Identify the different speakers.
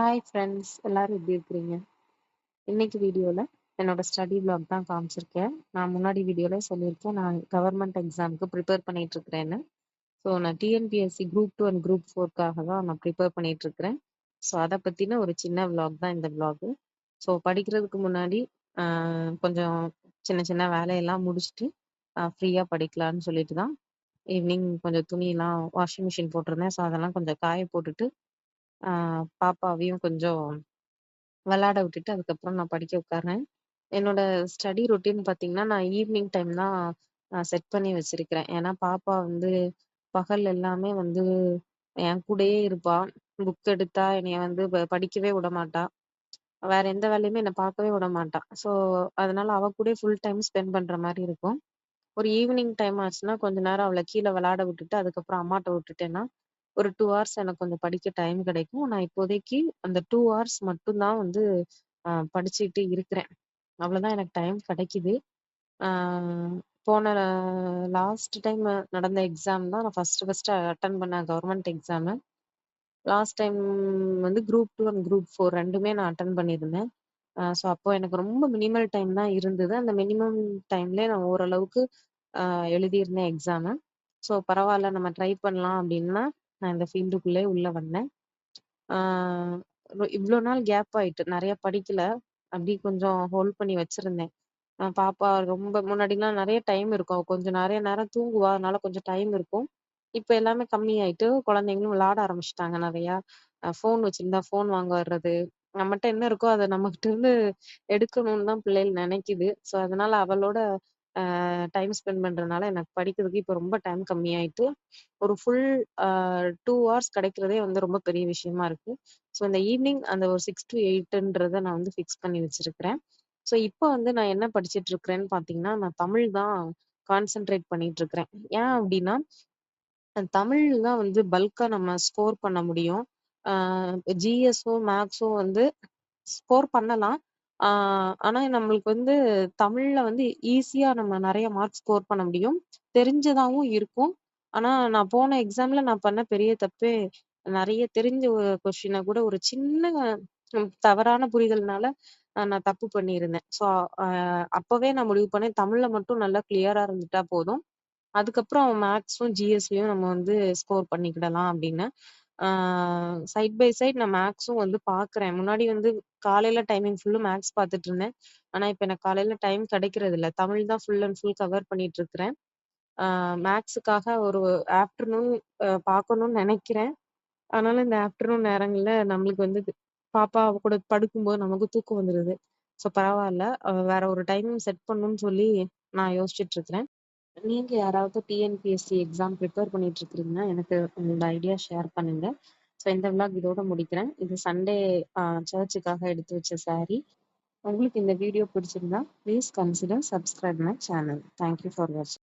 Speaker 1: Hi friends, எல்லாரும் எப்படி இருக்கிறீங்க? இன்னைக்கு வீடியோவில் என்னோட ஸ்டடி vlog தான் காமிச்சிருக்கேன். நான் முன்னாடி வீடியோவில் சொல்லியிருக்கேன், நான் கவர்மெண்ட் எக்ஸாமுக்கு ப்ரிப்பேர் பண்ணிட்டு இருக்கிறேன்னு. ஸோ நான் டிஎன்பிஎஸ்சி குரூப் 2 அண்ட் குரூப் 4க்காக தான் நான் ப்ரிப்பேர் பண்ணிட்டு இருக்கிறேன். ஸோ அதை பற்றின ஒரு சின்ன vlog தான் இந்த vlog. ஸோ படிக்கிறதுக்கு முன்னாடி கொஞ்சம் சின்ன சின்ன வேலையெல்லாம் முடிச்சுட்டு ஃப்ரீயாக படிக்கலான்னு சொல்லிட்டு தான் ஈவினிங் கொஞ்சம் துணியெல்லாம் வாஷிங் மிஷின் போட்டிருந்தேன். ஸோ அதெல்லாம் கொஞ்சம் காய போட்டுட்டு பாப்பாவையும் கொஞ்சம் விளையாட விட்டுட்டு அதுக்கப்புறம் நான் படிக்க உட்கார்றேன். என்னோட ஸ்டடி ரொட்டீன் பார்த்தீங்கன்னா, நான் ஈவினிங் டைம் தான் செட் பண்ணி வச்சிருக்கிறேன். ஏன்னா பாப்பா வந்து பகல் எல்லாமே வந்து என் கூடயே இருப்பா. புக் எடுத்தா என்னைய வந்து படிக்கவே விடமாட்டா. வேற எந்த வேலையுமே என்ன பார்க்கவே விடமாட்டா. ஸோ அதனால அவ கூடயே ஃபுல் டைம் ஸ்பெண்ட் பண்ற மாரி இருக்கும். ஒரு ஈவினிங் டைம் ஆச்சுன்னா கொஞ்ச நேரம் அவள கீழ விளையாட விட்டுட்டு, அதுக்கப்புறம் அம்மாட்ட விட்டுட்டேன்னா, ஒரு 2 ஹார்ஸ் எனக்கு கொஞ்சம் படிக்க டைம் கிடைக்கும். நான் இப்போதைக்கு அந்த 2 ஹார்ஸ் மட்டும் தான் வந்து படிச்சுட்டு இருக்கிறேன். அவ்வளோதான் எனக்கு டைம் கிடைக்குது. ஆ போன லாஸ்ட் டைம் நடந்த எக்ஸாம் தான் நான் ஃபர்ஸ்ட் அட்டெண்ட் பண்ண கவர்மெண்ட் எக்ஸாமு. லாஸ்ட் டைம் வந்து குரூப் 2 அண்ட் குரூப் 4 2மே நான் அட்டெண்ட் பண்ணியிருந்தேன். ஸோ அப்போ எனக்கு ரொம்ப மினிமல் டைம் தான் இருந்தது. அந்த மினிமம் டைம்லயே நான் ஓரளவுக்கு எழுதியிருந்தேன் எக்ஸாம. ஸோ பரவால்ல நம்ம ட்ரை பண்ணலாம் அப்படின்னு நான் இந்த ஃபீல்டுக்குள்ளயே உள்ள வந்தேன். ஆ இவ்ளோ நாள் கேப் ஆயிட்டு. நெறைய படிக்கல. அப்படி கொஞ்சம் ஹோல்ட் பண்ணி வச்சிருந்தேன். பாப்பா ரொம்ப முன்னாடிலாம் நெறைய டைம் இருக்கும். அவ கொஞ்சம் நெறைய நேரம் தூங்குவா. அதனால கொஞ்சம் டைம் இருக்கும். இப்ப எல்லாமே கம்மியாயிட்டு, குழந்தைங்களும் விளையாட ஆரம்பிச்சுட்டாங்க நெறையா. ஃபோன் வச்சிருந்தா ஃபோன் வாங்க வர்றது. நம்மட்ட என்ன இருக்கோ அத நம்மகிட்ட இருந்து எடுக்கணும்னு தான் பிள்ளைகள் நெனைக்குது. ஸோ அதனால அவளோட டைம் ஸ்பெண்ட் பண்றதுனால எனக்கு படிக்கிறதுக்கு இப்ப ரொம்ப டைம் கம்மியாயிட்டு, ஒரு ஃபுல் அ 2 ஹார்ஸ் கிடைக்கிறதே வந்து ரொம்ப பெரிய விஷயமா இருக்கு. ஸோ இந்த ஈவினிங் அந்த ஒரு 6 to 8ன்றத நான் வந்து ஃபிக்ஸ் பண்ணி வச்சிருக்கிறேன். ஸோ இப்ப வந்து நான் என்ன படிச்சுட்டு இருக்கிறேன்னு பார்த்தீங்கன்னா, நான் தமிழ் தான் கான்சன்ட்ரேட் பண்ணிட்டு இருக்கிறேன். ஏன் அப்டின்னா, தமிழ் தான் வந்து பல்க்கா நம்ம ஸ்கோர் பண்ண முடியும். ஆ ஜிஎஸ்ஸோ, மேக்ஸோ வந்து ஸ்கோர் பண்ணலாம். ஆ ஆனா நம்மளுக்கு வந்து தமிழ்ல வந்து ஈஸியா நம்ம நெறைய மார்க் ஸ்கோர் பண்ண முடியும். தெரிஞ்சதாவும் இருக்கும். ஆனா நான் போன எக்ஸாம்ல நான் பண்ண பெரிய தப்பே, நெறைய தெரிஞ்ச ஒரு கொஸ்டின கூட ஒரு சின்ன தவறான புரிதல்னால நான் தப்பு பண்ணியிருந்தேன். ஸோ அ அப்பவே நான் முடிவு பண்ணேன், தமிழ்ல மட்டும் நல்லா கிளியரா இருந்துட்டா போதும். அதுக்கப்புறம் மேக்ஸும், ஜிஎஸ்லயும் நம்ம வந்து ஸ்கோர் பண்ணிக்கிடலாம் அப்படின்னு. ஆ சைட் பை சைட் நான் மேக்ஸும் வந்து பார்க்குறேன். முன்னாடி வந்து காலையில டைமிங் ஃபுல்லும் மேக்ஸ் பார்த்துட்டு இருந்தேன். ஆனா, இப்ப எனக்கு காலையில டைம் கிடைக்கிறதில்ல. தமிழ் தான் ஃபுல் அண்ட் ஃபுல் கவர் பண்ணிட்டு இருக்கிறேன். மேக்ஸுக்காக ஒரு ஆஃப்டர்நூன் பார்க்கணும்னு நெனைக்கிறேன். ஆனாலும் இந்த ஆஃப்டர்நூன் நேரங்கள்ல நம்மளுக்கு வந்து பாப்பா அவ கூட படுக்கும்போது நமக்கு தூக்கம் வந்துருது. ஸோ பரவால்ல. வேற ஒரு டைமிங் செட் பண்ணணும்னு சொல்லி நான் யோசிச்சுட்டு இருக்கிறேன். நீங்க யாராவது டிஎன்பிஎஸ்சி எக்ஸாம் ப்ரிப்பேர் பண்ணிட்டு இருக்கிறீங்கன்னா, எனக்கு உங்களோட ஐடியா ஷேர் பண்ணுங்க. ஸோ இந்த விளாக் இதோட முடிக்கிறேன். இது சண்டே சர்ச்சுக்காக எடுத்து வச்ச சாரி. உங்களுக்கு இந்த வீடியோ பிடிச்சிருந்தா please consider subscribe my channel. Thank you for வாட்சிங்.